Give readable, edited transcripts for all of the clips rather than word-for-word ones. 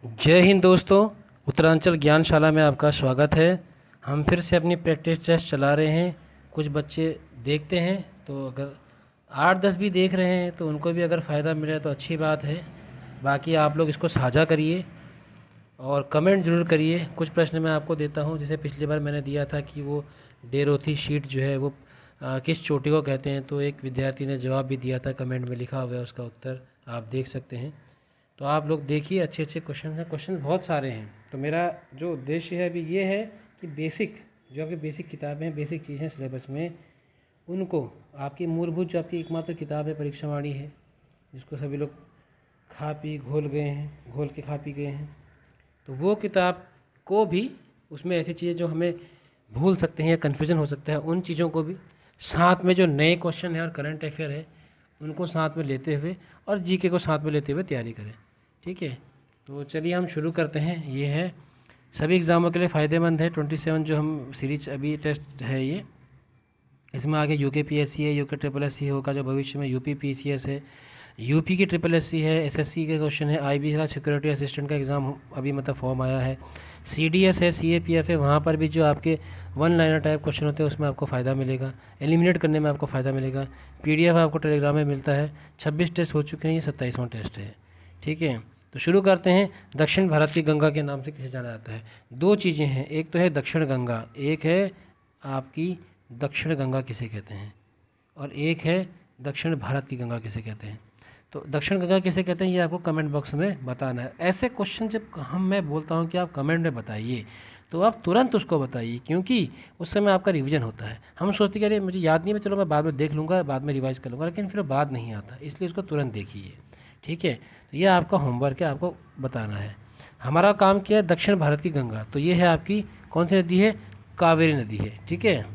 जय हिंद दोस्तों। उत्तरांचल ज्ञानशाला में आपका स्वागत है। हम फिर से अपनी प्रैक्टिस टेस्ट चला रहे हैं। कुछ बच्चे देखते हैं, तो अगर 8-10 भी देख रहे हैं तो उनको भी अगर फ़ायदा मिले तो अच्छी बात है। बाकी आप लोग इसको साझा करिए और कमेंट ज़रूर करिए। कुछ प्रश्न मैं आपको देता हूँ, जैसे पिछली बार मैंने दिया था कि वो डेरोथी शीट जो है वो किस चोटी को कहते हैं, तो एक विद्यार्थी ने जवाब भी दिया था, कमेंट में लिखा हुआ है उसका उत्तर, आप देख सकते हैं। तो आप लोग देखिए, अच्छे अच्छे क्वेश्चन हैं, क्वेश्चन बहुत सारे हैं। तो मेरा जो उद्देश्य है अभी ये है कि बेसिक, जो आपकी बेसिक किताबें हैं, बेसिक चीज़ें सिलेबस में, उनको आपकी मूलभूत जो आपकी एकमात्र किताब है परीक्षावाणी है, जिसको सभी लोग खा पी घोल गए हैं, घोल के खा पी गए हैं, तो वो किताब को भी, उसमें ऐसी चीज़ें जो हमें भूल सकते हैं या कन्फ्यूज़न हो सकता है, उन चीज़ों को भी साथ में, जो नए क्वेश्चन है और करंट अफेयर है उनको साथ में लेते हुए और जीके को साथ में लेते हुए तैयारी करें। ठीक है, तो चलिए हम शुरू करते हैं। ये है सभी एग्ज़ामों के लिए फ़ायदेमंद है 27 जो हम सीरीज अभी टेस्ट है ये। इसमें आगे यूके पीएससी है, यूके ट्रिपल एस सी होगा जो भविष्य में, यूपी पीसीएस है, यूपी की ट्रिपल एससी है, एसएससी के क्वेश्चन है, आईबी का सिक्योरिटी असिस्टेंट का एग्ज़ाम अभी मतलब फॉर्म आया है, सीडीएस है, सीएपीएफ है, वहाँ पर भी जो आपके वन लाइनर टाइप क्वेश्चन होते हैं उसमें आपको फ़ायदा मिलेगा, एलिमिनेट करने में आपको फ़ायदा मिलेगा। पीडीएफ आपको टेलीग्राम में मिलता है। 26 टेस्ट हो चुके हैं, ये 27वां टेस्ट है। ठीक है, तो शुरू करते हैं। दक्षिण भारत की गंगा के नाम से किसे जाना जाता है? दो चीज़ें हैं, एक तो है दक्षिण गंगा, एक है आपकी दक्षिण गंगा किसे कहते हैं, और एक है दक्षिण भारत की गंगा किसे कहते हैं। तो दक्षिण गंगा किसे कहते हैं ये आपको कमेंट बॉक्स में बताना है। ऐसे क्वेश्चन जब मैं बोलता हूँ कि आप कमेंट में बताइए, तो आप तुरंत उसको बताइए, क्योंकि उस समय आपका रिवीजन होता है। हम सोचते कि अरे मुझे याद नहीं है, चलो मैं बाद में देख लूँगा, बाद में रिवाइज कर लूँगा, लेकिन फिर बाद नहीं आता, इसलिए उसको तुरंत देखिए। ठीक है, तो ये आपका होमवर्क है, आपको बताना है। हमारा काम क्या है? दक्षिण भारत की गंगा, तो ये है आपकी कौन सी नदी है? कावेरी नदी है। ठीक है,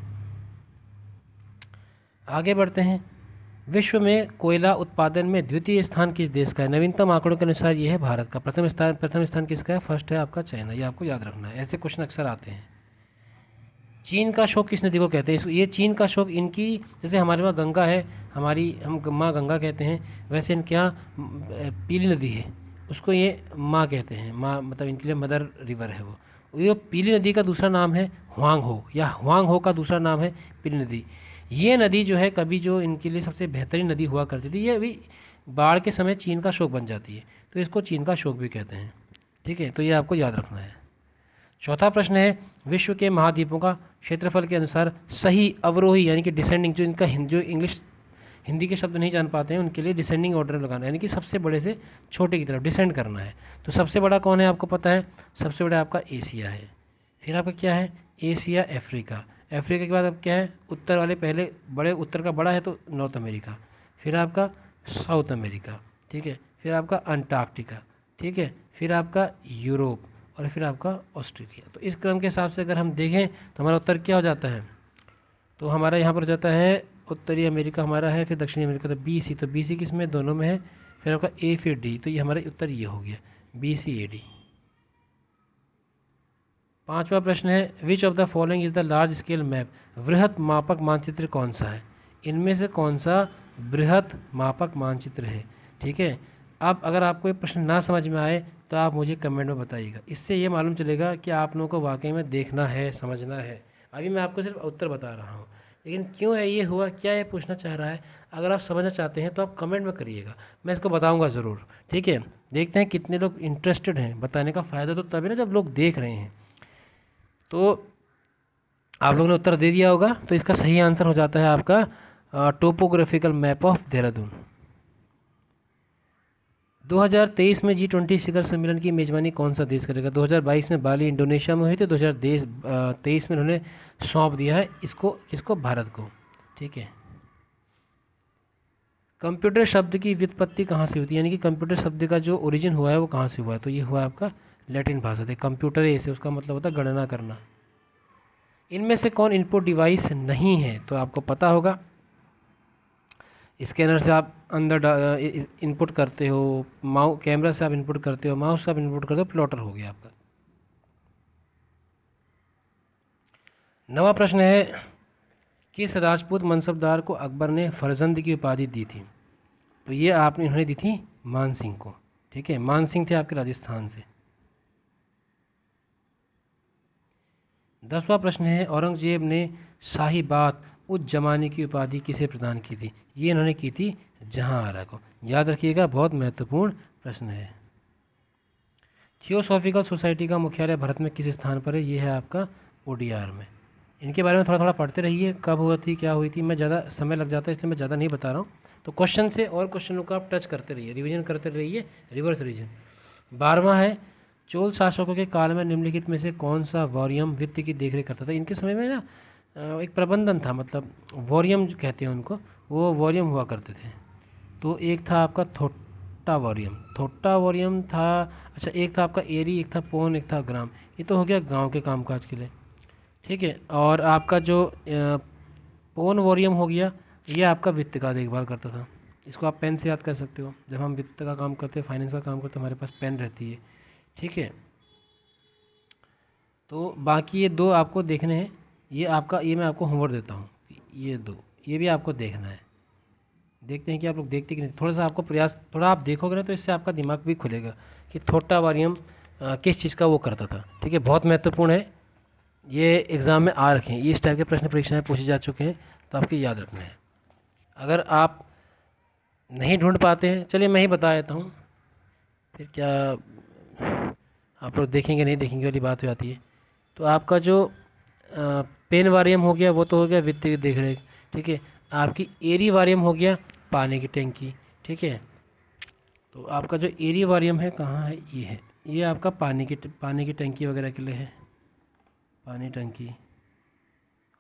आगे बढ़ते हैं। विश्व में कोयला उत्पादन में द्वितीय स्थान किस देश का है? नवीनतम आंकड़ों के अनुसार ये है भारत का। प्रथम स्थान किसका है? फर्स्ट है आपका चाइना। ये आपको याद रखना है, ऐसे क्वेश्चन अक्सर आते हैं। चीन का शोक किस नदी को कहते हैं? ये चीन का शोक, इनकी, जैसे हमारे वहाँ गंगा है, हमारी हम माँ गंगा कहते हैं, वैसे इनके यहाँ पीली नदी है, उसको ये माँ कहते हैं। माँ मतलब इनके लिए मदर रिवर है वो। ये पीली नदी का दूसरा नाम है हुआंग हो, या हुआंग हो का दूसरा नाम है पीली नदी। ये नदी जो है, कभी जो इनके लिए सबसे बेहतरीन नदी हुआ करती थी, ये अभी बाढ़ के समय चीन का शोक बन जाती है, तो इसको चीन का शोक भी कहते हैं। ठीक है, तो ये आपको याद रखना है। चौथा प्रश्न है, विश्व के महाद्वीपों का क्षेत्रफल के अनुसार सही अवरोही यानी कि डिसेंडिंग, जो इनका जो इंग्लिश हिंदी के शब्द नहीं जान पाते हैं उनके लिए डिसेंडिंग ऑर्डर लगाना है, यानी कि सबसे बड़े से छोटे की तरफ डिसेंड करना है। तो सबसे बड़ा कौन है आपको पता है? सबसे बड़ा आपका एशिया है। फिर आपका क्या है? Asia, Africa. अफ्रीका के बाद अब क्या है? उत्तर वाले, पहले बड़े, उत्तर का बड़ा है तो नॉर्थ अमेरिका, फिर आपका साउथ अमेरिका। ठीक है, फिर आपका अंटार्कटिका। ठीक है, फिर आपका यूरोप, और फिर आपका ऑस्ट्रेलिया। तो इस क्रम के हिसाब से अगर हम देखें तो हमारा उत्तर क्या हो जाता है? तो हमारा यहाँ पर हो जाता है उत्तरी अमेरिका हमारा है, फिर दक्षिणी अमेरिका, तो बी सी, तो बी सी किस में? दोनों में है। फिर आपका ए, फिर डी, तो ये हमारा उत्तर ये हो गया, बी सी ए डी। पांचवा प्रश्न है, which of the following is the large scale map? वृहत मापक मानचित्र कौन सा है? इनमें से कौन सा बृहत मापक मानचित्र है? ठीक है, अब अगर आपको ये प्रश्न ना समझ में आए तो आप मुझे कमेंट में बताइएगा, इससे ये मालूम चलेगा कि आप लोगों को वाकई में देखना है, समझना है। अभी मैं आपको सिर्फ उत्तर बता रहा हूँ, लेकिन क्यों है ये हुआ, क्या ये पूछना चाह रहा है, अगर आप समझना चाहते हैं तो आप कमेंट में करिएगा, मैं इसको बताऊंगा ज़रूर। ठीक है, देखते हैं कितने लोग इंटरेस्टेड हैं। बताने का फ़ायदा तो तभी ना जब लोग देख रहे हैं। तो आप लोगों ने उत्तर दे दिया होगा, तो इसका सही आंसर हो जाता है आपका टोपोग्राफिकल मैप ऑफ देहरादून। 2023 में G20 शिखर सम्मेलन की मेजबानी कौन सा देश करेगा? 2022 में बाली इंडोनेशिया में हुई थी, 2023 में उन्होंने सौंप दिया है इसको, किसको? भारत को। ठीक है, कंप्यूटर शब्द की व्युत्पत्ति कहाँ से होती है, यानी कि कंप्यूटर शब्द का जो ओरिजिन हुआ है वो कहाँ से हुआ है? तो ये हुआ है आपका लैटिन भाषा से, कंप्यूटर से उसका मतलब होता है गणना करना। इनमें से कौन इनपुट डिवाइस नहीं है? तो आपको पता होगा, स्कैनर से आप अंदर इनपुट करते हो, माउस, कैमरा से आप इनपुट करते हो, माउस से आप इनपुट करते हो, प्लॉटर हो गया आपका। नवा प्रश्न है, किस राजपूत मनसबदार को अकबर ने फरजंद की उपाधि दी थी? तो ये आपने, इन्होंने दी थी मान सिंह को। ठीक है, मान सिंह थे आपके राजस्थान से। 10वां प्रश्न है, औरंगजेब ने शाही बात उस जमाने की उपाधि किसे प्रदान की थी? ये इन्होंने की थी जहांआरा को। याद रखिएगा, बहुत महत्वपूर्ण प्रश्न है। थियोसॉफिकल सोसाइटी का मुख्यालय भारत में किस स्थान पर है? ये है आपका ओडियार में। इनके बारे में थोड़ा थोड़ा पढ़ते रहिए, कब हुई थी, क्या हुई थी। मैं ज़्यादा समय लग जाता है इसलिए मैं ज़्यादा नहीं बता रहा हूँ। तो क्वेश्चन से और क्वेश्चनों को आप टच करते रहिए, रिवीजन करते रहिए, रिवर्स रिवीजन। 12वां है, चोल शासकों के काल में निम्नलिखित में से कौन सा वॉरियम वित्त की देखरेख करता था? इनके समय में ना एक प्रबंधन था, मतलब वॉरियम जो कहते हैं उनको, वो वॉरियम हुआ करते थे। तो एक था आपका थोट्टा वॉरियम, थोट्टा वॉरियम था। अच्छा, एक था आपका एरी, एक था पोन, एक था ग्राम। ये तो हो गया गांव के कामकाज के लिए, ठीक है। और आपका जो पोन वॉरियम हो गया, ये आपका वित्त का देखभाल करता था। इसको आप पेन से याद कर सकते हो। जब हम वित्त का काम करते हैं, फाइनेंस का काम करते हैं, हमारे पास पेन रहती है, ठीक है। तो बाकी ये दो आपको देखने हैं। ये आपका, ये मैं आपको होमवर्क देता हूँ, ये दो, ये भी आपको देखना है। देखते हैं कि आप लोग देखते कि नहीं। थोड़ा सा आपको प्रयास, थोड़ा आप देखोगे ना तो इससे आपका दिमाग भी खुलेगा कि थोट्टा वॉरियम किस चीज़ का वो करता था, ठीक है। बहुत महत्वपूर्ण है, ये एग्ज़ाम में आ रखे हैं, ये इस टाइप के प्रश्न परीक्षाएं पूछे जा चुके हैं, तो आपको याद रखना है। अगर आप नहीं ढूंढ पाते हैं, चलिए मैं ही बता देता हूँ, फिर क्या आप लोग देखेंगे नहीं देखेंगे वाली बात हो जाती है। तो आपका जो पेन वारियम हो गया, वो तो हो गया वित्त की देखरेख, ठीक है। आपकी एरी वारियम हो गया पानी की टंकी, ठीक है। तो आपका जो एरी वारियम है कहाँ है? ये है, ये आपका पानी की टंकी वगैरह के लिए है, पानी टंकी।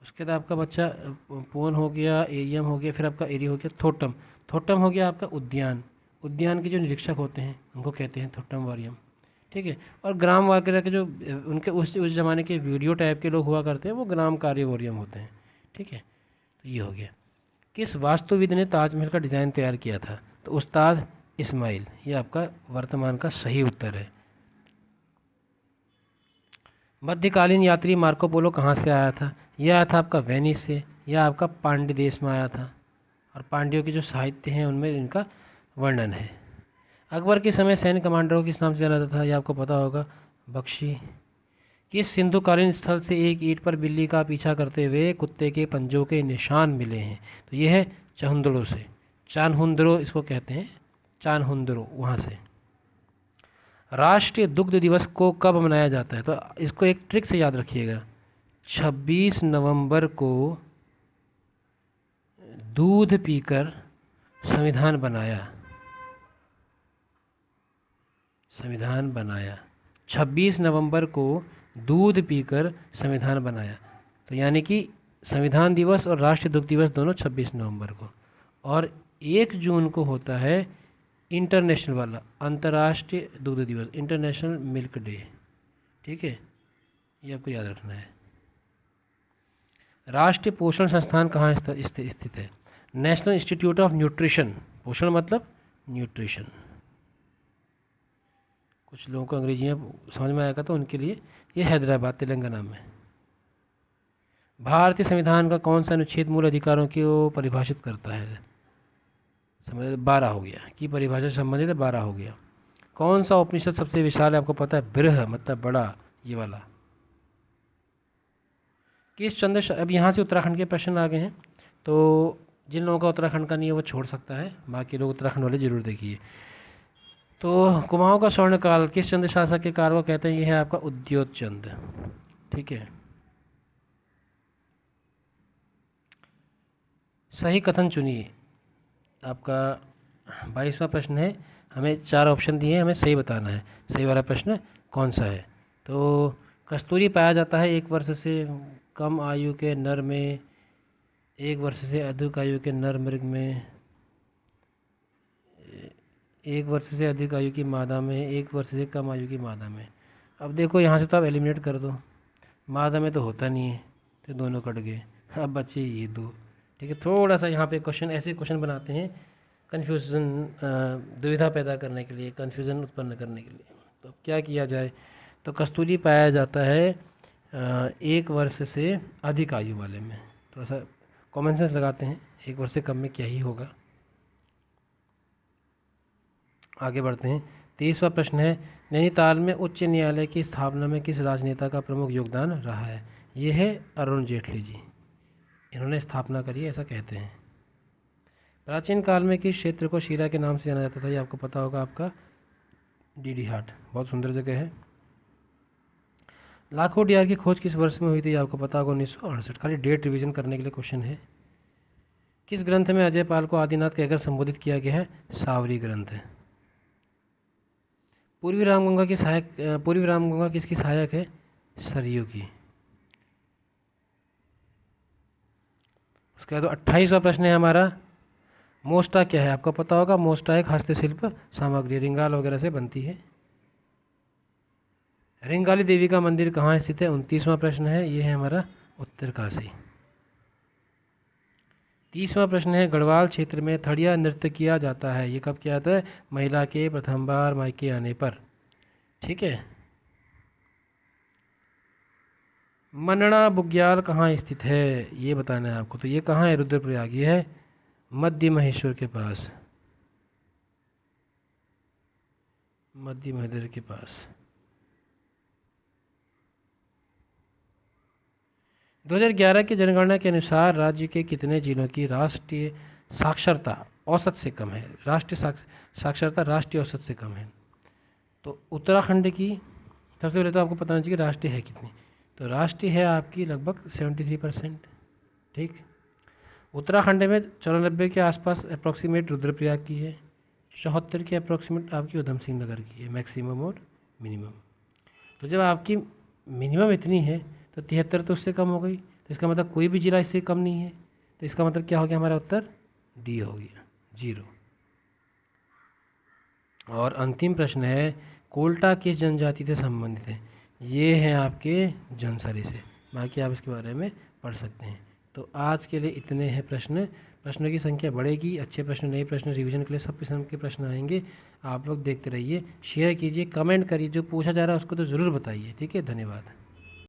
उसके बाद आपका बच्चा पोन हो गया, एरियम हो गया, फिर आपका एरी हो गया थोटम। थोटम हो गया आपका उद्यान, उद्यान के जो निरीक्षक होते हैं उनको कहते हैं थोटम वारियम, ठीक है। और ग्राम वगैरह के जो उनके उस ज़माने के वीडियो टाइप के लोग हुआ करते हैं, वो ग्राम कार्य वॉरियम होते हैं, ठीक है। तो ये हो गया। किस वास्तुविद ने ताजमहल का डिज़ाइन तैयार किया था? तो उस्ताद इस्माइल, ये आपका वर्तमान का सही उत्तर है। मध्यकालीन यात्री मार्को पोलो कहाँ से आया था? यह आया था आपका वेनिस से, यह आपका पांड्य देश में आया था। और पांड्यों के जो साहित्य हैं उनमें इनका वर्णन है। अकबर के समय सैन्य कमांडरों को किस नाम से जाना जाता था? यह आपको पता होगा, बख्शी। किस सिंधुकालीन स्थल से एक ईंट पर बिल्ली का पीछा करते हुए कुत्ते के पंजों के निशान मिले हैं? तो ये है चाहुंदड़ो से, चानहुंदरो इसको कहते हैं, चानहुंदरो वहाँ से। राष्ट्रीय दुग्ध दिवस को कब मनाया जाता है? तो इसको एक ट्रिक से याद रखिएगा, 26 नवंबर को दूध पीकर संविधान बनाया, संविधान बनाया। 26 नवंबर को दूध पीकर संविधान बनाया। तो यानी कि संविधान दिवस और राष्ट्रीय दुग्ध दिवस दोनों 26 नवंबर को। और 1 जून को होता है इंटरनेशनल वाला, अंतर्राष्ट्रीय दुग्ध दिवस, इंटरनेशनल मिल्क डे, ठीक है। ये आपको याद रखना है। राष्ट्रीय पोषण संस्थान कहाँ स्थित है? नेशनल इंस्टीट्यूट ऑफ न्यूट्रिशन, पोषण मतलब न्यूट्रिशन। कुछ लोगों को अंग्रेजियाँ समझ में आएगा तो उनके लिए ये हैदराबाद तेलंगाना में। भारतीय संविधान का कौन सा अनुच्छेद मूल अधिकारों को परिभाषित करता है? समझ 12 हो गया, की परिभाषा से संबंधित है, 12 हो गया। कौन सा उपनिषद सबसे विशाल है? आपको पता है, बृह मतलब बड़ा, ये वाला। किस चंद्र, अब यहाँ से उत्तराखंड के प्रश्न आ गए हैं, तो जिन लोगों का उत्तराखंड का नहीं है वो छोड़ सकता है, बाकी लोग उत्तराखंड वाले जरूर देखिए। तो कुमाऊं का स्वर्णकाल किस चंद्र शासक के काल को कहते हैं? ये है आपका उद्योत चंद, ठीक है। सही कथन चुनिए, आपका 22वां प्रश्न है। हमें 4 ऑप्शन दिए हैं, हमें सही बताना है, सही वाला प्रश्न कौन सा है। तो कस्तूरी पाया जाता है 1 वर्ष से कम आयु के नर में, 1 वर्ष से अधिक आयु के नर मृग में, 1 वर्ष से अधिक आयु की मादा में, 1 वर्ष से कम आयु की मादा में। अब देखो यहाँ से तो आप एलिमिनेट कर दो, मादा में तो होता नहीं है, तो दोनों कट गए। अब बचे ये दो, ठीक है। थोड़ा सा यहाँ पे क्वेश्चन, ऐसे क्वेश्चन बनाते हैं कन्फ्यूज़न, दुविधा पैदा करने के लिए, कन्फ्यूज़न उत्पन्न करने के लिए। तो अब क्या किया जाए? तो कस्तूरी पाया जाता है 1 वर्ष से अधिक आयु वाले में। थोड़ा सा कॉमन सेंस लगाते हैं, 1 वर्ष से कम में क्या ही होगा। आगे बढ़ते हैं। 23वां प्रश्न है, नैनीताल में उच्च न्यायालय की स्थापना में किस राजनेता का प्रमुख योगदान रहा है? ये है अरुण जेटली जी, इन्होंने स्थापना करी है, ऐसा कहते हैं। प्राचीन काल में किस क्षेत्र को शीरा के नाम से जाना जाता था, ये आपको पता होगा, आपका डीडी हाट, बहुत सुंदर जगह है। लाखों डियार की खोज किस वर्ष में हुई थी, आपको पता होगा 1968। खाली डेट रिवीजन करने के लिए क्वेश्चन है। किस ग्रंथ में अजय पाल को आदिनाथ कहकर संबोधित किया गया है, सावरी ग्रंथ है। पूर्वी रामगंगा किसकी सहायक है, सरयू की। उसके बाद 28वां प्रश्न है हमारा, मोस्टा क्या है, आपको पता होगा, मोस्टा एक हस्तशिल्प सामग्री रिंगाल वगैरह से बनती है। रिंगाली देवी का मंदिर कहाँ स्थित है, 29वां प्रश्न है, ये है हमारा उत्तरकाशी। 30वां प्रश्न है, गढ़वाल क्षेत्र में थड़िया नृत्य किया जाता है, ये कब किया जाता है, महिला के प्रथम बार मायके आने पर। ठीक है। मनना बुग्याल कहाँ स्थित है, ये बताना है आपको। तो ये कहाँ है, रुद्रप्रयाग, ये है मध्य महेश्वर के पास, मध्य महेश्वर के पास। 2011 की जनगणना के अनुसार राज्य के कितने जिलों की राष्ट्रीय साक्षरता औसत से कम है, साक्षरता राष्ट्रीय औसत से कम है। तो उत्तराखंड की सबसे पहले तो आपको पता होना चाहिए राष्ट्रीय है कितनी। तो राष्ट्रीय है आपकी लगभग 73%। ठीक। उत्तराखंड में 94 के आसपास अप्रॉक्सीमेट रुद्रप्रयाग की है, 74 के अप्रॉक्सीमेट आपकी उधम सिंह नगर की है, मैक्सिमम और मिनिमम। तो जब आपकी मिनिमम इतनी है तो 73 तो उससे कम हो गई, तो इसका मतलब कोई भी जिला इससे कम नहीं है। तो इसका मतलब क्या हो गया, हमारा उत्तर डी हो गया, 0। और अंतिम प्रश्न है, कोल्टा किस जनजाति से संबंधित है, ये हैं आपके जौनसारी से। बाकी आप इसके बारे में पढ़ सकते हैं। तो आज के लिए इतने हैं प्रश्न, प्रश्नों की संख्या बढ़ेगी, अच्छे प्रश्न, नए प्रश्न रिवीजन के लिए सब किस्म के प्रश्न आएंगे। आप लोग देखते रहिए, शेयर कीजिए, कमेंट करिए, जो पूछा जा रहा है उसको तो ज़रूर बताइए। ठीक है, धन्यवाद।